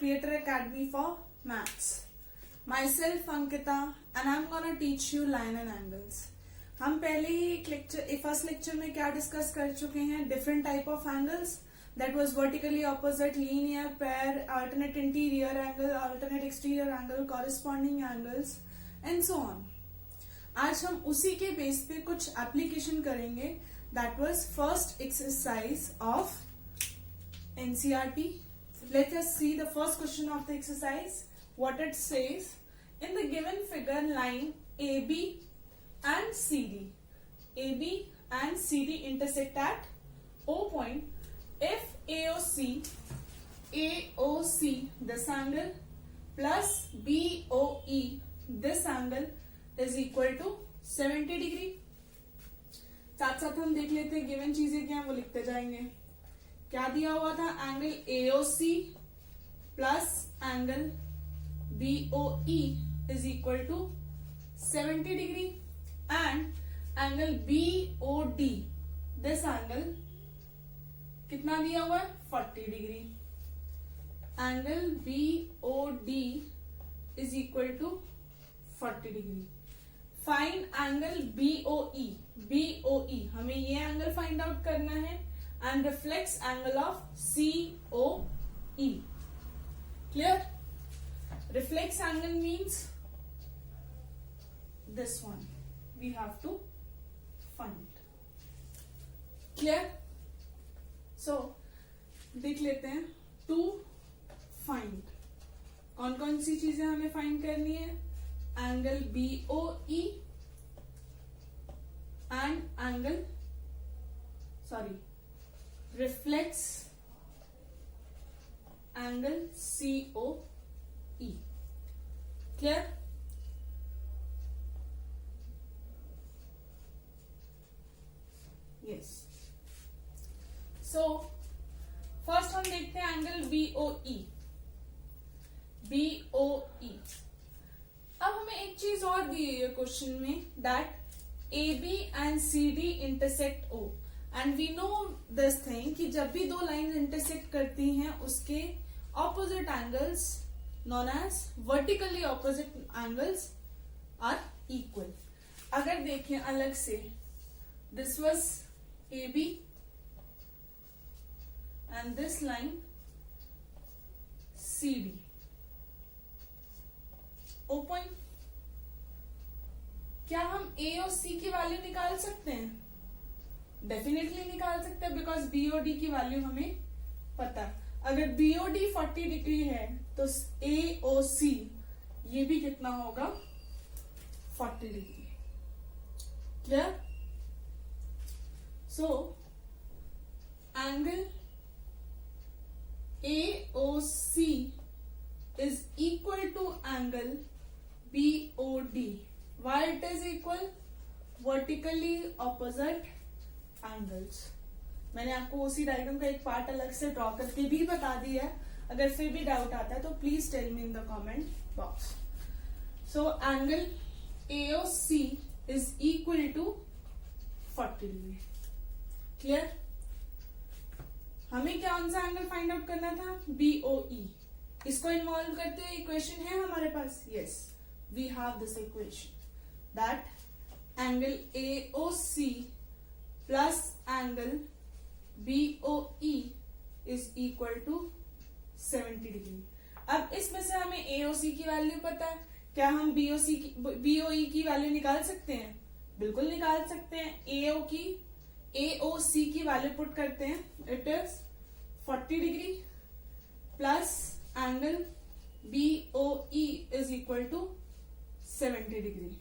Creator Academy for Maths. Myself Ankita and I'm gonna teach you line and angles. हम पहले ही first lecture में क्या discuss कर चुके हैं? Different type of angles, that was vertically opposite, linear, pair, alternate interior angle, alternate exterior angle, corresponding angles and so on. आज हम उसी के बेस पे कुछ एप्लीकेशन करेंगे. That was first exercise of NCERT. Let us see the first question of the exercise. What it says: in the given figure, line AB and CD, AB and CD intersect at O point. If AOC this angle plus BOE this angle is equal to 70 degree. साथ साथ हम देख लेते हैं given चीजें क्या है, वो लिखते जाएंगे. क्या दिया हुआ था? Angle AOC plus angle BOE is equal to 70 degree and angle BOD this angle कितना दिया हुआ है? 40 degree. Angle BOD is equal to 40 degree. Find angle BOE. BOE हमें ये एंगल फाइंड आउट करना है and reflex angle of COE. Clear? Reflex angle means this one. We have to find. Clear? So देख लेते हैं. To find कौन कौन सी चीजें हमें फाइंड करनी है? Angle BOE and angle reflex angle COE. Clear? Yes. So first हम देखते हैं एंगल BOE. BOE. अब हमें एक चीज और दी है क्वेश्चन में, that AB and CD intersect O. And we know this thing कि जब भी दो लाइन इंटरसेक्ट करती हैं उसके opposite angles known as vertically opposite angles are equal. अगर देखें अलग से, this was AB and this line CD. O point. क्या हम A और C की वैल्यू निकाल सकते हैं? डेफिनेटली निकाल सकते हैं, बिकॉज BOD की वैल्यू हमें पता है. अगर BOD 40 डिग्री है तो AOC ये भी कितना होगा? 40 degree. Clear? So angle AOC is equal to angle BOD. Why it is equal? Vertically opposite angles. मैंने आपको उसी डायग्राम का एक पार्ट अलग से ड्रॉ करके भी बता दिया है. अगर फिर भी डाउट आता है तो please tell me in the comment box. So angle AOC is equal to 40 degree. Clear? हमें कौन सा एंगल फाइंड आउट करना था? BOE. इसको इन्वॉल्व करते हुए इक्वेशन है हमारे पास. Yes, we have this equation that angle AOC plus angle BOE is equal to 70 degree. अब इसमें से हमें AOC की वैल्यू पता है. क्या हम BOE की वैल्यू निकाल सकते हैं? बिल्कुल निकाल सकते हैं. AOC की वैल्यू पुट करते हैं. It is 40 degree plus angle BOE is equal to 70 degree.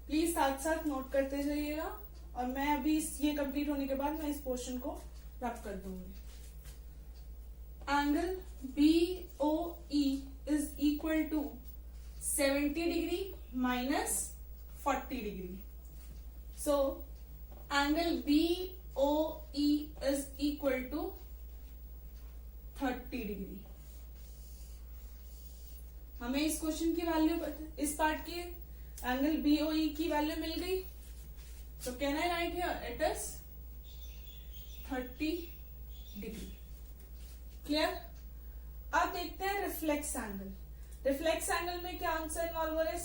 Please साथ साथ नोट करते जाइएगा और मैं अभी ये कंप्लीट होने के बाद मैं इस पोर्शन को रब कर दूंगी. Angle BOE is equal to 70 degree minus 40 degree. So angle BOE is equal to 30 degree. हमें इस क्वेश्चन की वैल्यू, इस पार्ट की एंगल BOE की वैल्यू मिल गई. तो can I write here it is 30 degree. Clear. अब देखते हैं रिफ्लेक्स एंगल. रिफ्लेक्स एंगल में क्या आंसर इन्वॉल्व हो रहा है?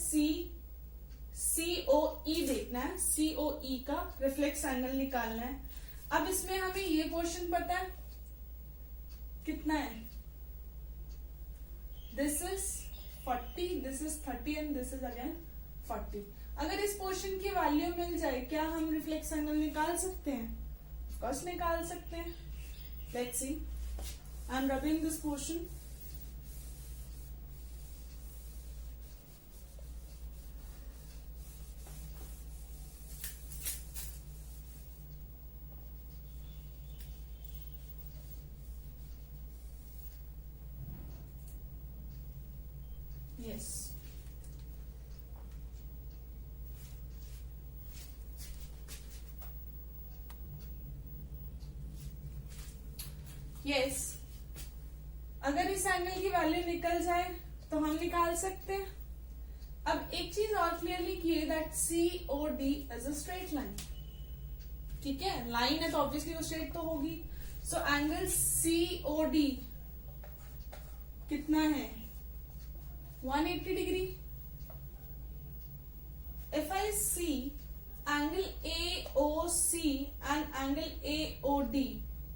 COE देखना है. COE का रिफ्लेक्स एंगल निकालना है. अब इसमें हमें ये क्वेश्चन पता है कितना है. This is 40, this is 30 and this is again 40. अगर इस पोर्शन की वैल्यू मिल जाए, क्या हम रिफ्लेक्स एंगल निकाल सकते हैं? ऑफ कोर्स निकाल सकते हैं. Let's see. I am rubbing this portion. Yes. Yes. अगर इस एंगल की वैल्यू निकल जाए तो हम निकाल सकते हैं. अब एक चीज और क्लियरली की है that COD is a straight line. ठीक है, लाइन है तो ऑब्वियसली वो स्ट्रेट तो होगी. सो एंगल COD कितना है? 180 degree. If I see angle AOC and angle AOD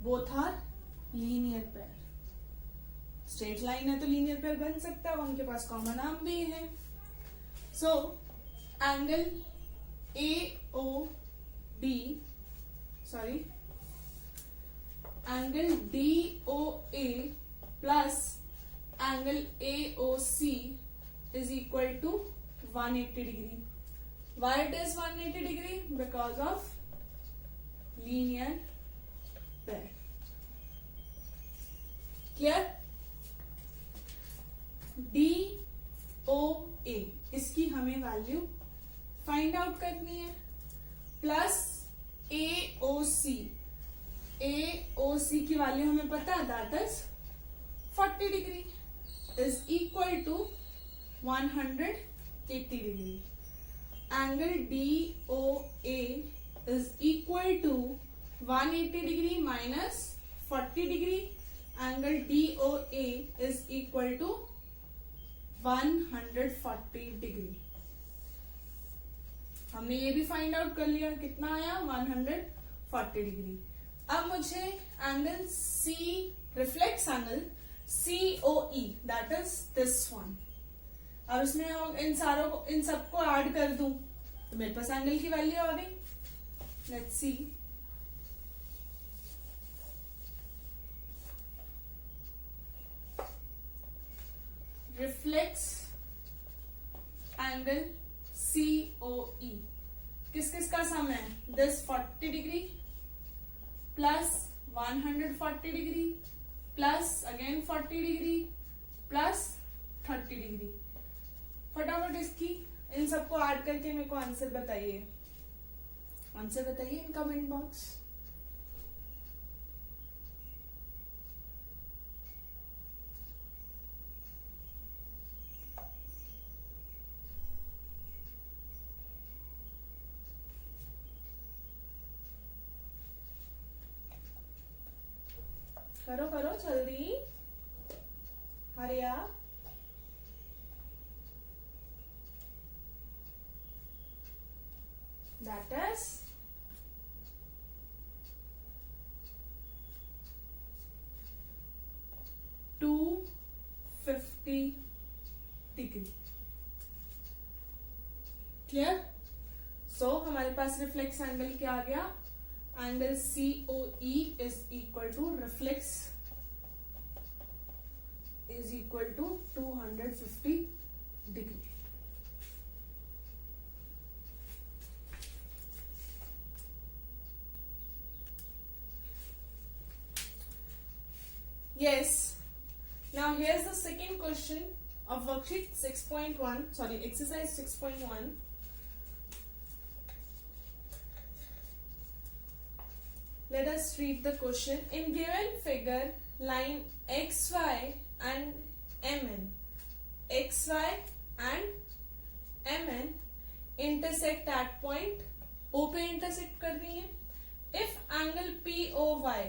both are linear pair. Straight line है तो लीनियर पेयर बन सकता है, उनके पास कॉमन आर्म भी है. So angle AOD, sorry, angle DOA plus angle AOC is equal to 180 degree. Why it is 180 degree? Because of linear pair. Clear? DOA इसकी हमें वैल्यू फाइंड आउट करनी है. प्लस AOC की वैल्यू हमें पता है, that is 40 degree is equal to 180 degree. Angle DOA is equal to 180 degree minus 40 degree. Angle DOA is equal to 140 degree. हमने ये भी फाइंड आउट कर लिया, कितना आया? 140 डिग्री. अब मुझे angle reflex angle COE, that is this one. अब इसमें हम इन सबको ऐड कर दूं तो मेरे पास एंगल की वैल्यू आ गई. Let's see. Reflex angle COE किस किस का सम है? This 40 degree plus 140 degree plus again 40 degree plus 30 degree. फटाफट इसकी इन सबको ऐड करके मेरे को आंसर बताइए. आंसर बताइए इन कमेंट बॉक्स. करो करो जल्दी, हरी आप. That is 250 degree. Clear. So हमारे पास रिफ्लेक्स एंगल क्या आ गया? Angle COE is equal to reflex is equal to 250 degree. Yes. Now here's the second question of worksheet 6.1. Sorry, exercise 6.1. Let us read the question. In given figure, line XY and MN XY and MN intersect at point O पे intersect कर रही है. If angle POY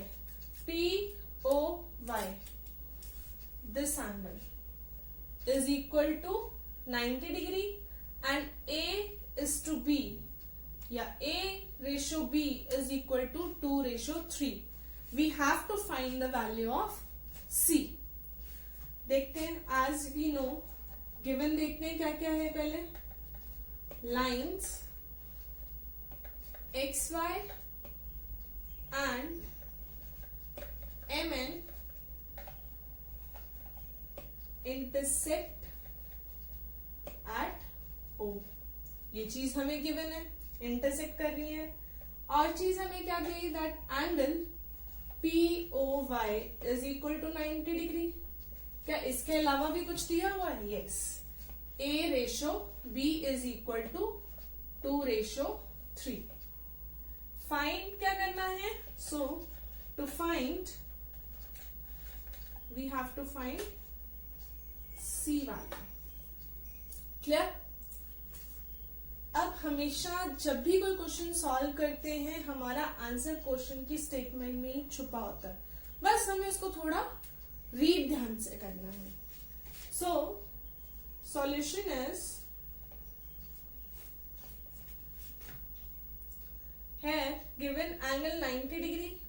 this angle is equal to 90 degree and A is to B या A ratio B is equal to 2:3. We have to find the value of C. देखते हैं. As we know, given देखते हैं क्या क्या है. पहले lines XY and MN intersect at O. ये चीज हमें गिवन है, इंटरसेक्ट कर रही है. और चीज हमें क्या गई, that angle POY is equal to 90 degree. क्या इसके अलावा भी कुछ दिया हुआ है? Yes. A ratio B is equal to 2:3. Find क्या करना है? So to find we have to find C value. Clear? अब हमेशा जब भी कोई क्वेश्चन सॉल्व करते हैं हमारा आंसर क्वेश्चन की स्टेटमेंट में ही छुपा होता है. बस हमें उसको थोड़ा रीड ध्यान से करना है. सो सॉल्यूशन इज है गिवन एंगल 90 डिग्री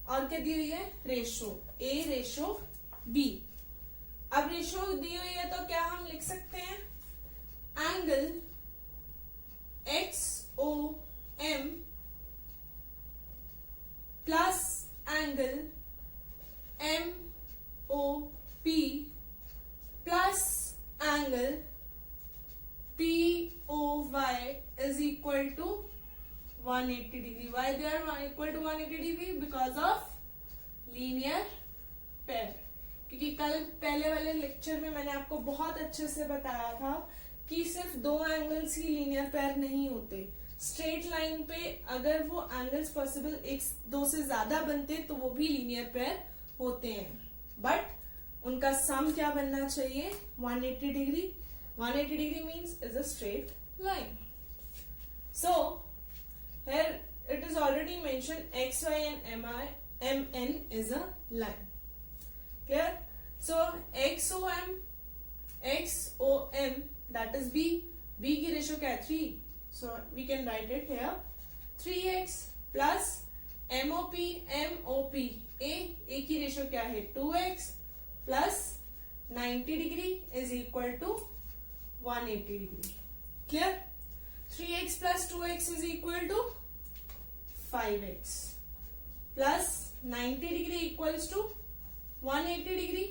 और क्या दी हुई है? Ratio A ratio B. अब रेशो दी हुई है तो क्या हम लिख सकते हैं? Angle XOM plus angle MOP plus angle POY is equal to 180 degree. Why they are equal to 180 degree? Because of linear pair. क्योंकि कल पहले वाले लेक्चर में मैंने आपको बहुत अच्छे से बताया था कि सिर्फ दो एंगल्स ही लीनियर पेयर नहीं होते. स्ट्रेट लाइन पे अगर वो एंगल्स पॉसिबल एक दो से ज्यादा बनते तो वो भी लीनियर पेयर होते हैं. बट उनका सम क्या बनना चाहिए? 180 degree. 180 degree means is a straight line. So here it is already mentioned XY and MN is a line. Clear? So XOM that is B. B की रेशियो क्या है? 3. So we can write it here. 3x plus MOP A की ratio क्या है? 2x plus 90 degree is equal to 180 degree. Clear? 3x plus 2x is equal to 5x plus 90 degree equals to 180 degree.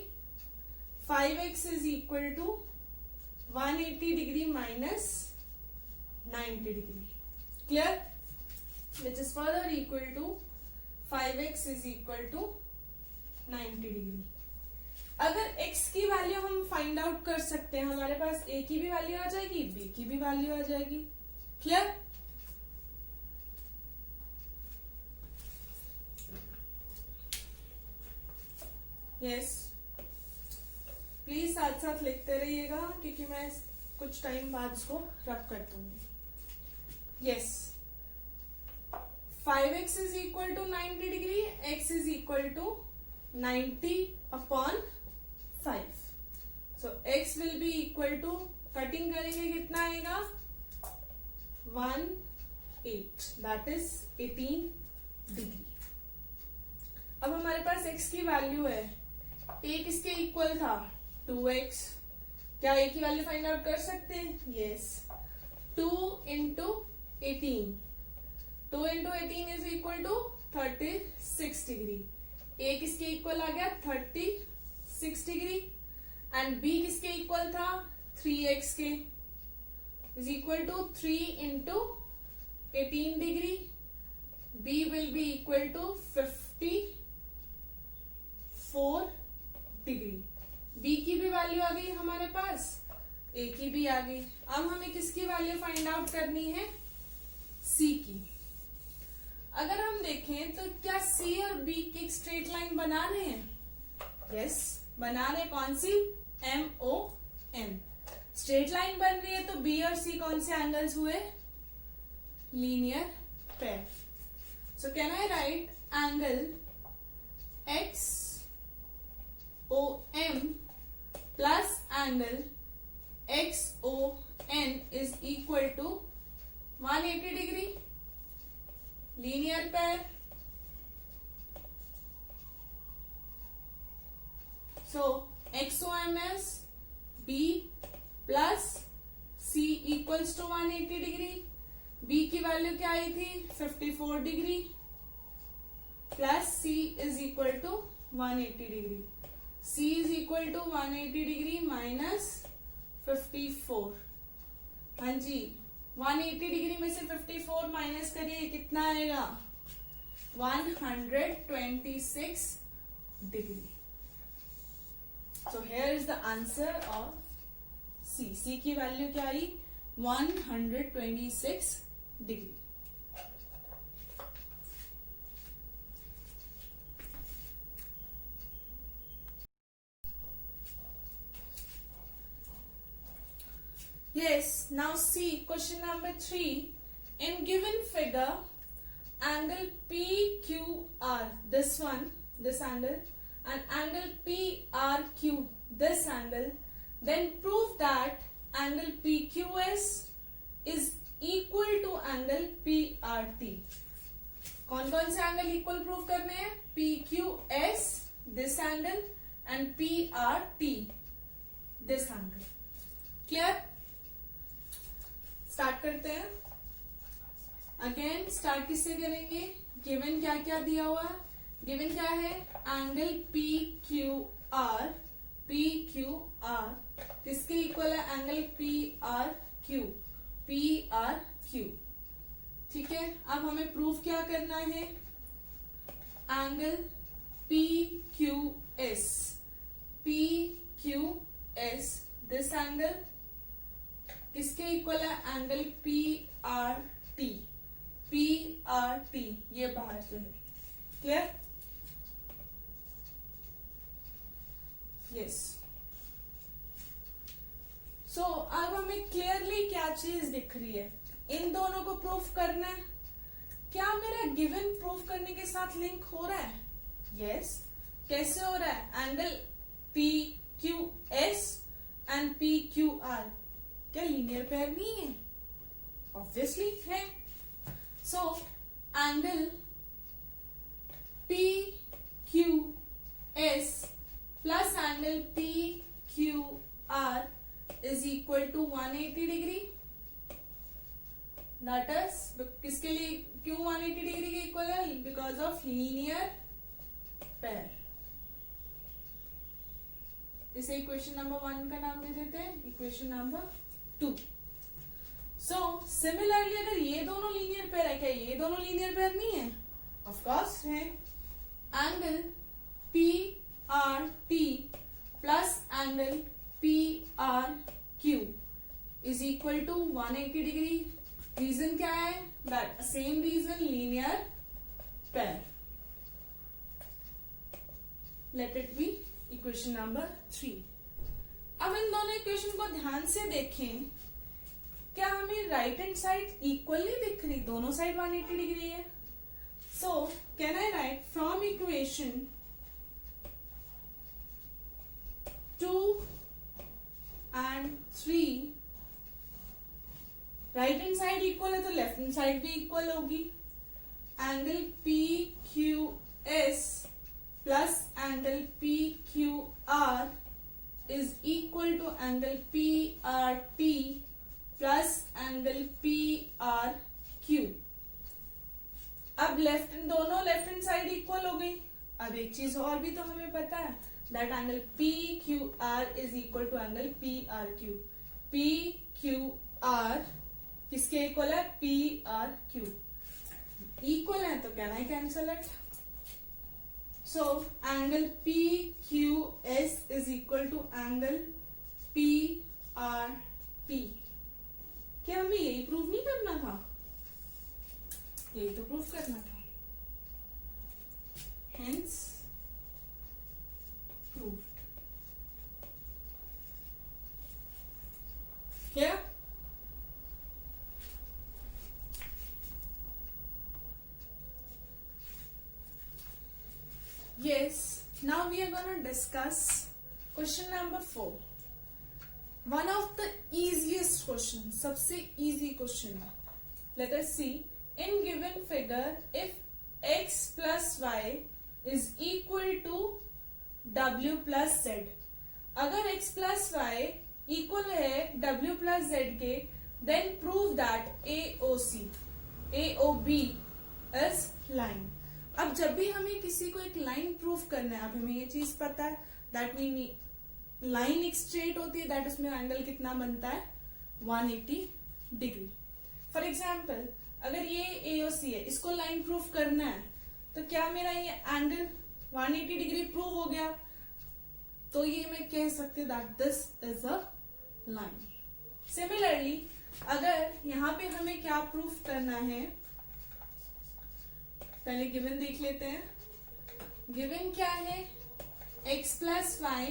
5x is equal to 180 degree minus 90 degree. Clear? Which is further equal to 5x is equal to 90 degree. अगर x की value हम find out कर सकते हैं, हमारे पास a की भी value आ जाएगी, b की भी वैल्यू आ जाएगी. क्लियर? यस. प्लीज साथ साथ लिखते रहिएगा क्योंकि मैं कुछ टाइम बाद इसको रब कर दूंगी. Yes. 5x is equal to 90 degree. x is equal to 90 upon 5. So x will be equal to, cutting करेंगे कितना आएगा? 1/8. That is 18 degree. अब हमारे पास x की वैल्यू है. a किसके इक्वल था? 2x. क्या a की वैल्यू फाइंड आउट कर सकते हैं? Yes. 2 into 18. 2 into 18 is equal to 36 degree. a किसके इक्वल आ गया? 36 डिग्री. एंड b किसके इक्वल था? 3x के. is equal to 3 into 18 degree. b will be equal to 54 degree. b की भी वैल्यू आ गई हमारे पास, a की भी आ गई. अब हमें किसकी वैल्यू फाइंड आउट करनी है? c की. अगर हम देखें तो क्या c और b की एक स्ट्रेट लाइन बना रहे हैं? यस, बना रहे. कौन सी? MOP. एन। स्ट्रेट लाइन बन रही है तो बी और सी कौन से एंगल्स हुए? Linear pair. So can I write angle X O M plus angle X O N is equal to 180 degree, linear pair. So XOM is B plus C equals to 180 degree. B की value क्या आई थी? 54 degree plus C is equal to 180 degree. C is equal to 180 degree minus 54। हाँ जी, 180 degree में से 54 minus करिए, कितना आएगा? 126 degree. So here is the answer of C. C की वैल्यू क्या आई? 126 degree. Yes, now see question number 3. In given figure, angle PQR, this one, this angle, and angle PRQ, this angle, then prove that angle PQS is equal to angle PRT. कौन कौन से angle equal prove करने हैं? PQS, this angle, and PRT, this angle. Clear? Start करते हैं। Again start किससे करेंगे? Given क्या क्या दिया हुआ है? गिवन क्या है? Angle P Q are. P Q R किसके इक्वल है? Angle P R Q. P R Q. ठीक है, अब हमें प्रूफ क्या करना है? Angle P Q S. P Q S, this angle किसके इक्वल है? Angle P R T. P R T, ये बाहर से है। क्लियर? यस। सो अब हमें क्लियरली क्या चीज दिख रही है? इन दोनों को प्रूफ करना है। क्या मेरा गिवन प्रूफ करने के साथ लिंक हो रहा है? यस। कैसे हो रहा है? Angle P Q S and P Q R क्या लीनियर पेयर नहीं है? ऑब्वियसली है। So angle P Q S plus angle P Q R is equal to 180 degree. That is किसके लिए क्यों 180 डिग्री के इक्वल है? Because of linear pair. इसे इक्वेशन नंबर 1 का नाम दे देते हैं, इक्वेशन नंबर 2। सो सिमिलरली अगर ये दोनों लीनियर पेयर है, क्या ये दोनों लीनियर पेयर नहीं है? ऑफ कोर्स है। Angle P R T plus angle P R Q is equal to 180 degree. Reason क्या है? That same reason, linear pair. Let it be equation number 3। अब इन दोनों इक्वेशन को ध्यान से देखें। क्या हमें राइट हैंड साइड इक्वली दिख रही? दोनों साइड 180 डिग्री है। So can I write from equation 2 and 3, right hand side equal है तो लेफ्ट हैंड साइड भी इक्वल होगी। Angle P Q S plus angle P Q R is equal to angle P R T plus angle P R Q. अब दोनों left hand side equal हो गई। अब एक चीज और भी तो हमें पता है, that angle P Q R is equal to angle P R Q. P Q R किसके इक्वल है? P R Q. इक्वल है तो can I cancel it? So angle P Q S is equal to angle P R P. क्या हमें यही prove नहीं करना था? यही तो प्रूफ करना था। Hence proved. gonna discuss question number 4. One of the easiest question, सबसे easy question है. Let us see. In given figure, if x plus y is equal to w plus z, अगर x plus y equal है w plus z के, then prove that AOB is line. अब जब भी हमें किसी को एक लाइन प्रूव करना है, अब हमें ये चीज पता है दैट मीन लाइन एक स्ट्रेट होती है, दैट उसमें एंगल कितना बनता है 180 डिग्री. फॉर एग्जाम्पल अगर ये AOC है, इसको लाइन प्रूफ करना है, तो क्या मेरा ये एंगल 180 डिग्री प्रूव हो गया? तो ये मैं कह सकती हूँ that this is a line. Similarly अगर यहाँ पे हमें क्या प्रूफ करना है, पहले गिवन देख लेते हैं. गिवन क्या है? x plus y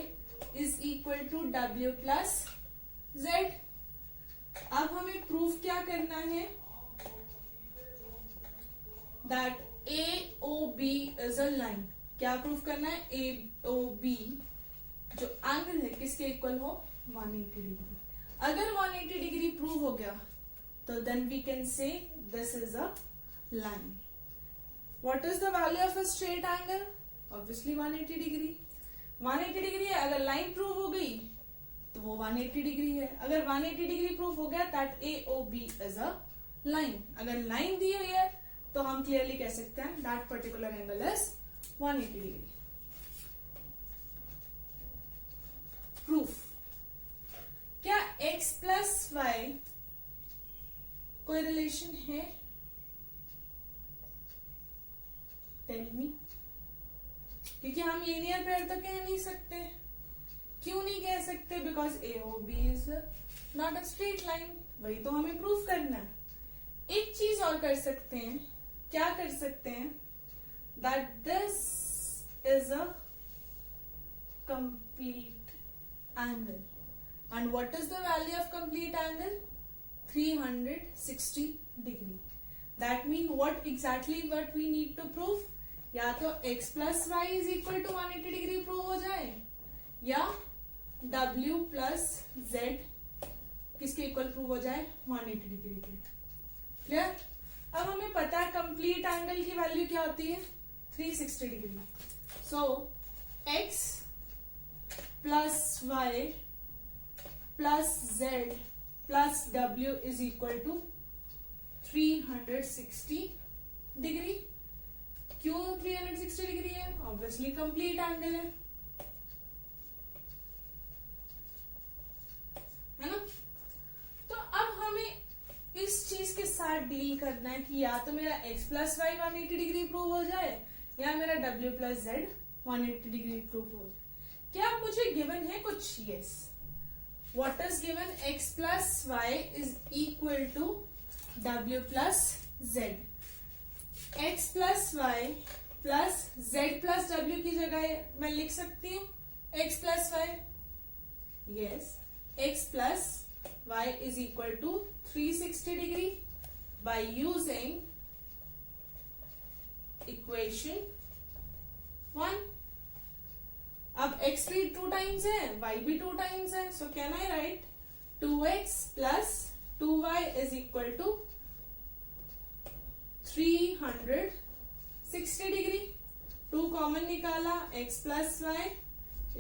is equal to w plus z. अब हमें प्रूफ क्या करना है? That AOB is a line. क्या प्रूफ करना है? AOB जो एंगल है किसके इक्वल हो? 180 डिग्री. अगर 180 डिग्री प्रूव हो गया तो then we can say this is a line. What is the value of a straight angle? Obviously 180 degree. 180 degree है, अगर लाइन प्रूव हो गई तो वो 180 डिग्री है. अगर 180 डिग्री प्रूव हो गया that AOB is a line. अगर लाइन दी हुई है तो हम क्लियरली कह सकते हैं that particular angle is 180 degree. Proof. क्या x प्लस वाई कोई रिलेशन है? Tell me. क्योंकि हम लीनियर पेयर तो कह नहीं सकते. क्यों नहीं कह सकते? Because AOB is not a straight line. वही तो हमें प्रूफ करना है. एक चीज और कर सकते हैं. क्या कर सकते हैं? That this is a complete angle. And what is the value of complete angle? 360 degree. That mean what exactly what we need to prove? या तो x plus y is equal to 180 degree prove हो जाए, या w plus z किसके equal prove हो जाए? 180 degree के. Clear? अब हमें पता है कंप्लीट एंगल की वैल्यू क्या होती है? 360 degree. So x plus y plus z plus w is equal to 360 degree. क्यों 360 डिग्री है? ऑब्वियसली कंप्लीट एंगल है ना. तो अब हमें इस चीज के साथ डील करना है कि या तो मेरा x plus y 180 degree prove हो जाए, या मेरा w plus z 180 degree prove हो जाए. क्या मुझे गिवन है कुछ? Yes. What is given? x plus y is equal to w plus z. x plus y plus z plus डब्ल्यू की जगह मैं लिख सकती हूँ x plus y. Yes. x plus y is equal to 360 degree by using equation 1. अब x भी 2 times है, y भी 2 टाइम्स है, so can I write 2x plus 2y is equal to 360 degree. 2 common निकाला, x plus y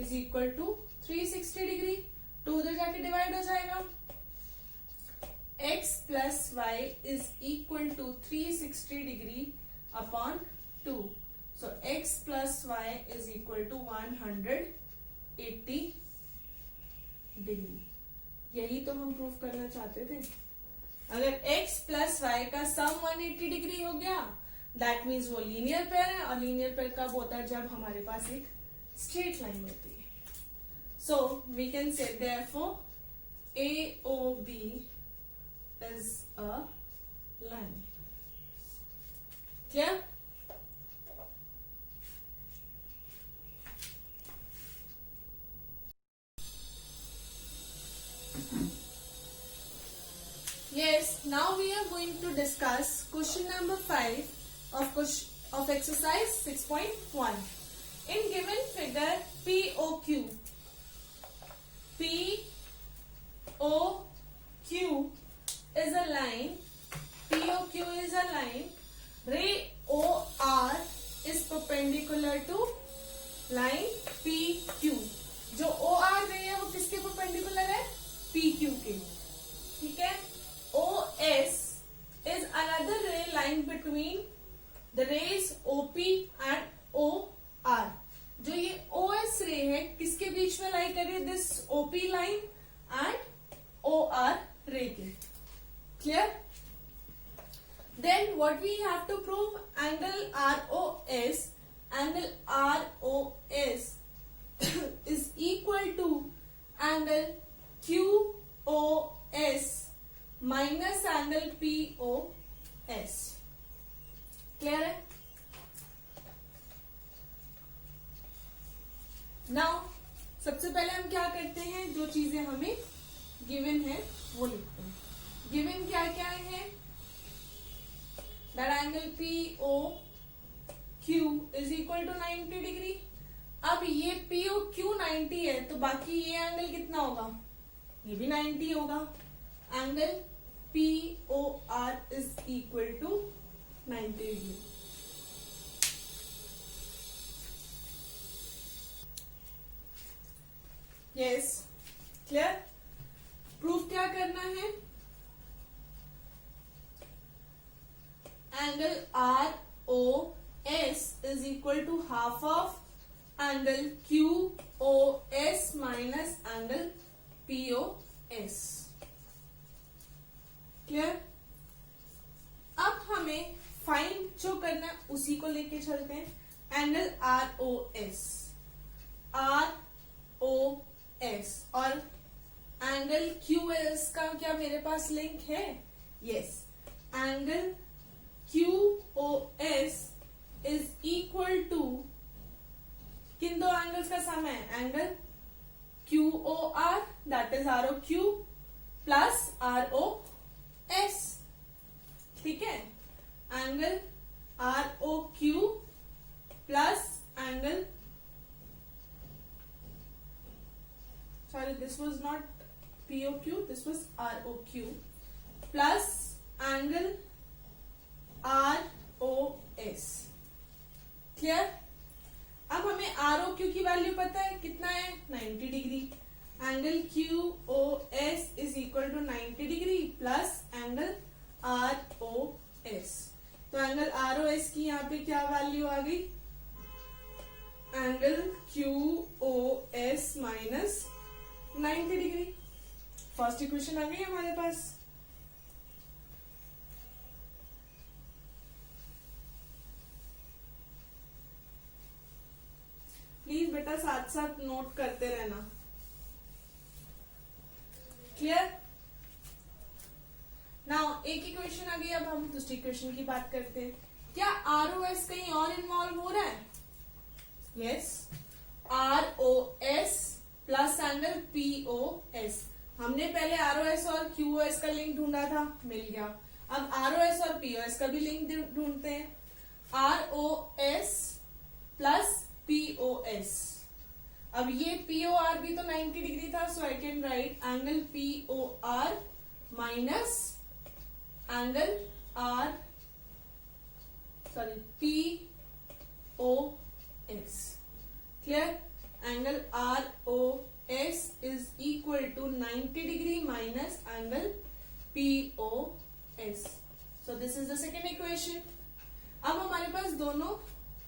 is equal to 360 degree. 2 उधर जाके divide हो जाएगा. x plus y is equal to 360 degree upon 2. So x plus y is equal to 180 degree. यही तो हम proof करना चाहते थे. अगर x प्लस वाई का सम 180 डिग्री हो गया दैट मीन्स वो लीनियर पेयर है. और लीनियर पेयर कब होता है? जब हमारे पास एक स्ट्रेट लाइन होती है. So we can say therefore AOB is a line. Clear? Yes, now we are going to discuss question number 5 of exercise 6.1. In given figure POQ is a line. POQ is a line. Ray OR is perpendicular to line PQ. जो OR ray है वो किसके perpendicular है? PQ के. ठीक है. OS is another ray lying between the rays OP and OR. जो ये OS ray है किसके बीच में लाई कर रही है? This OP line and OR ray के. Clear? Then what we have to prove? Angle ROS is equal to angle QOS minus angle POS. Clear है? Now सबसे पहले हम क्या करते हैं, जो चीजें हमें गिवन है वो लिखते हैं. गिवन क्या क्या है? That angle POQ is equal to 90 degree. अब ये POQ 90 है तो बाकी ये एंगल कितना होगा? ये भी 90 होगा. Angle POR is equal to 90 degree. Yes, clear? Proof क्या करना है? Angle ROS is equal to half of angle QOS minus angle POS. Clear? अब हमें फाइंड जो करना है उसी को लेके चलते हैं. एंगल ROS और एंगल QS का क्या मेरे पास लिंक है? Yes. Angle QOS is equal to किन दो एंगल्स का सम है? Angle QOR that is ROQ plus ROS. ठीक है. Angle ROQ plus angle, sorry this was not POQ, this was ROQ plus angle ROS. Clear? अब हमें ROQ की value पता है कितना है? 90 degree. Angle QOS is equal to 90 degree plus angle ROS. तो एंगल ROS की यहाँ पे क्या वैल्यू आ गई? Angle QOS minus 90 degree. First equation आ गई हमारे पास. प्लीज बेटा साथ साथ नोट करते रहना. क्लियर? नाउ एक ही क्वेश्चन आ गई. अब हम दूसरी क्वेश्चन की बात करते हैं. क्या ROS कहीं और इन्वॉल्व हो रहा है? Yes. ROS plus angle POS. हमने पहले ROS और QOS का लिंक ढूंढा था, मिल गया. अब ROS और POS का भी लिंक ढूंढते हैं. ROS plus POS. अब ये POR भी तो 90 डिग्री था, so I can write angle POR minus angle POS. Clear? Angle ROS is equal to 90 degree minus angle POS. So this is the second equation. अब हमारे पास दोनों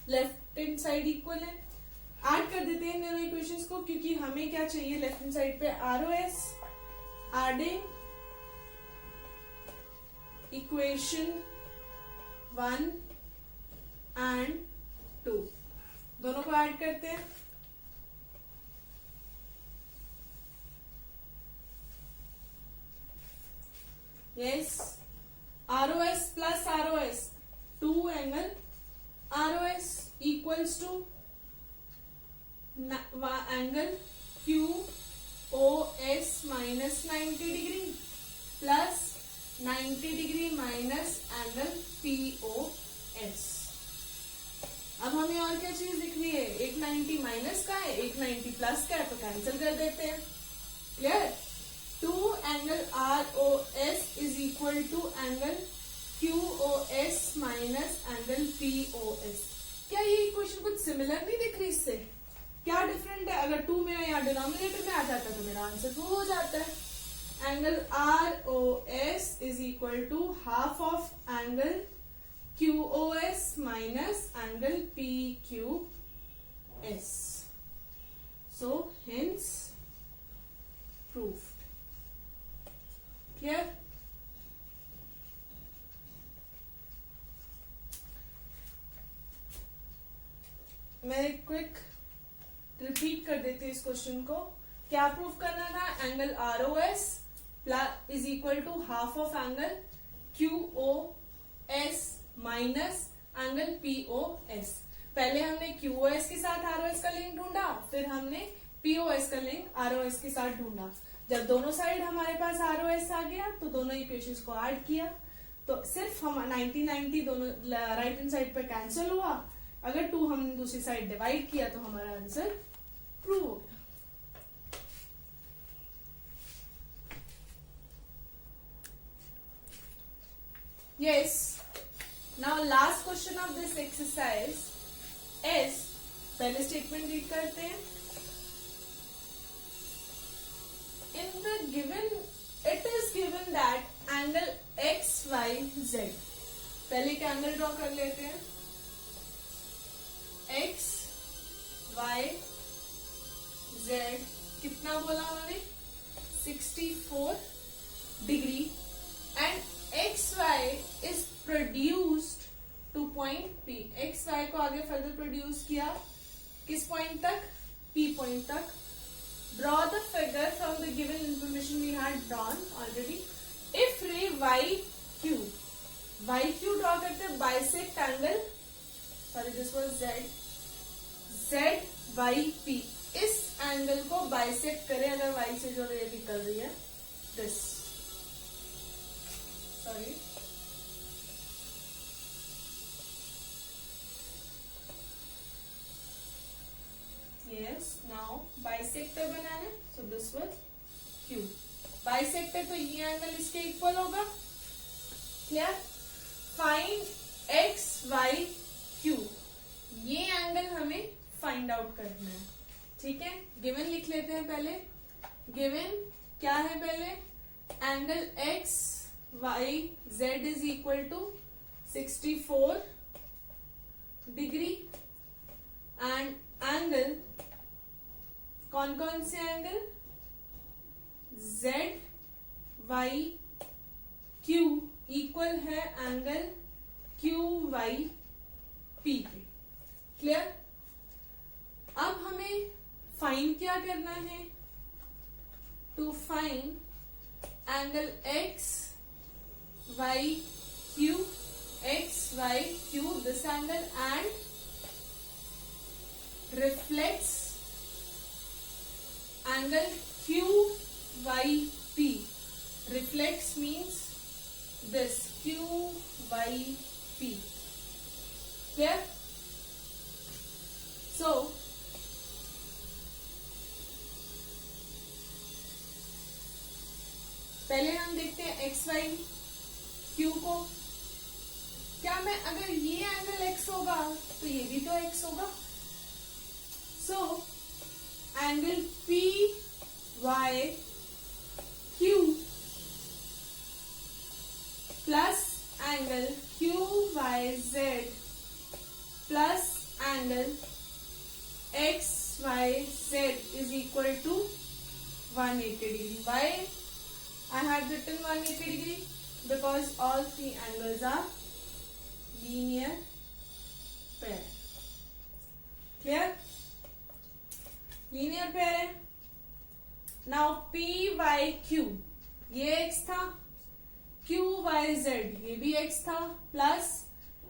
लेफ्ट हैंड साइड इक्वल है. ऐड कर देते हैं दोनों इक्वेशंस को, क्योंकि हमें क्या चाहिए लेफ्ट हैंड साइड पे? ROS. Adding equation 1 and 2. दोनों को ऐड करते हैं. Yes. ROS plus ROS 2 angle ROS equals to angle QOS minus 90 degree plus 90 degree minus angle POS. अब हमें और क्या चीज दिख रही है, 190 माइनस का है, 190 प्लस का है, तो कैंसिल कर देते हैं। Clear. 2 angle ROS is equal to angle QOS minus angle POS। क्या ये इक्वेशन कुछ सिमिलर नहीं दिख रही इससे? क्या डिफरेंट है? अगर 2 मेरा यहाँ डिनोमिनेटर में आ जाता तो मेरा आंसर 2 हो जाता है। Angle ROS is equal to half of angle QOS minus angle PQS। So hence proved. Clear. मैं क्विक रिपीट कर देती हूँ इस क्वेश्चन को। क्या प्रूव करना था? Angle ROS is equal to half of angle QOS minus angle POS। पहले हमने QOS के साथ ROS का लिंक ढूंढा, फिर हमने POS का लिंक ROS के साथ ढूंढा। जब दोनों साइड हमारे पास ROS आ गया तो दोनों इक्वेशंस को ऐड किया, तो सिर्फ हम 90-90 दोनों राइट हैंड साइड पे कैंसिल हुआ। अगर 2 हमने दूसरी साइड डिवाइड किया तो हमारा आंसर प्रूव हो गया। Yes. Now last question of this exercise is, पहले स्टेटमेंट रीड करते हैं। In the given, it is given that angle XYZ, पहले एक एंगल ड्रॉ कर लेते हैं। XYZ कितना बोला हमने? 64 degree and XY is produced to point P। XY को आगे फर्दर प्रोड्यूस किया किस पॉइंट तक? P पॉइंट तक। Draw the figure from the given information we had drawn already. If ray YQ draw करते bisect angle, sorry this was ZYP, इस angle को bisect करें अगर Y से जो रे निकल रही है, this, sorry, yes, now bisector बनाना है, so this was Q। Bisector तो ये एंगल इसके इक्वल होगा। क्लियर। फाइंड XYQ, ये एंगल हमें फाइंड आउट करना है। ठीक है, गिवन लिख लेते हैं पहले। गिवन क्या है? पहले angle XYZ is equal to 64 degree and angle, कौन कौन से एंगल? ZYQ इक्वल है एंगल QYP के। क्लियर। अब हमें फाइंड क्या करना है? To find angle XYQ, this angle, and reflects angle QYP. Reflects means this QYP. Clear? So पहले हम देखते हैं XYQ को। क्या मैं अगर ये एंगल X होगा तो ये भी तो X होगा। So angle PYQ plus angle QYZ plus angle XYZ is equal to 180 degree. Why I have written 180 degree? Because all three angles are linear pair. Clear? Linear pair है। Now PYQ ये X था, QYZ ये भी X था, plus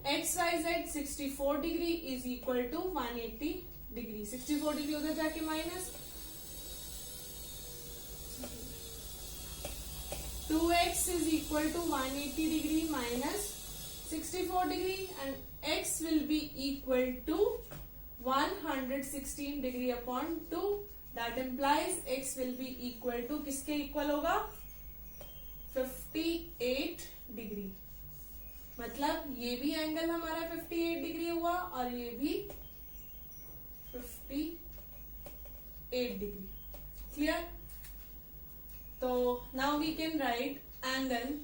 XYZ 64 degree is equal to 180 degree. 64 degree उधर जाके minus, 2x is equal to 180 degree minus 64 degree and x will be equal to 116 degree upon 2. That implies x will be equal to किसके equal होगा 58 degree. मतलब ये भी angle हमारा 58 degree हुआ और ये भी 58 डिग्री. क्लियर? तो now we can write angle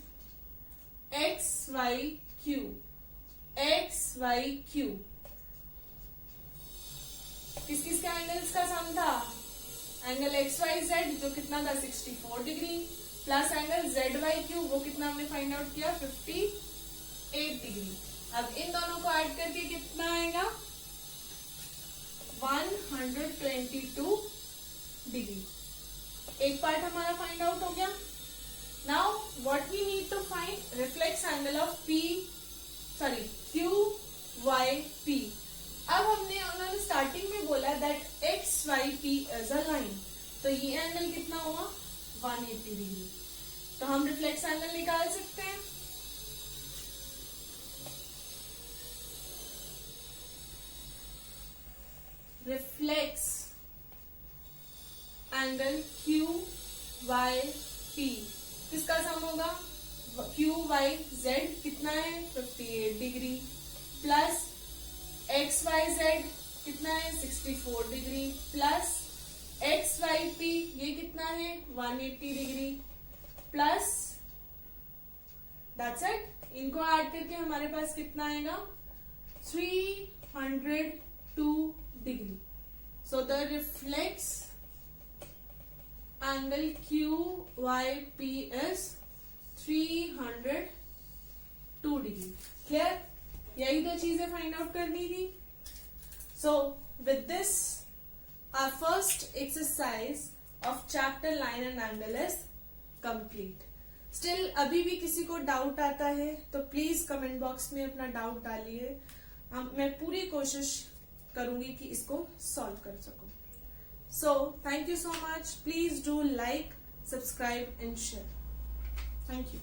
XYQ. XYQ किस किस के एंगल्स का सम था? एंगल XYZ जो कितना था 64 डिग्री प्लस एंगल ZYQ वो कितना हमने फाइंड आउट किया 58 डिग्री. अब इन दोनों को ऐड करके कितना आएगा 122 डिग्री. एक पार्ट हमारा फाइंड आउट हो गया. Now what we need to find reflex angle of QYP. अब हमने उन्होंने स्टार्टिंग में बोला that XYP is a line, तो ये एंगल कितना हुआ 180 डिग्री. तो हम रिफ्लेक्स एंगल निकाल सकते हैं. रिफ्लेक्स एंगल QYP किसका सम होगा QYZ कितना है 58 डिग्री प्लस XYZ कितना है 64 डिग्री प्लस XYP ये कितना है 180 डिग्री प्लस दैट्स इट. इनको ऐड करके हमारे पास कितना आएगा 302 degree. So the reflex angle QYP is 302 degree. Clear? यही दो चीजें फाइंड आउट करनी थी. So with this our first exercise of chapter line and angle is complete. Still अभी भी किसी को डाउट आता है तो प्लीज कमेंट बॉक्स में अपना डाउट डालिए. मैं पूरी कोशिश करूंगी कि इसको सॉल्व कर सकूं. So, thank you so much. Please do like, subscribe and share. Thank you.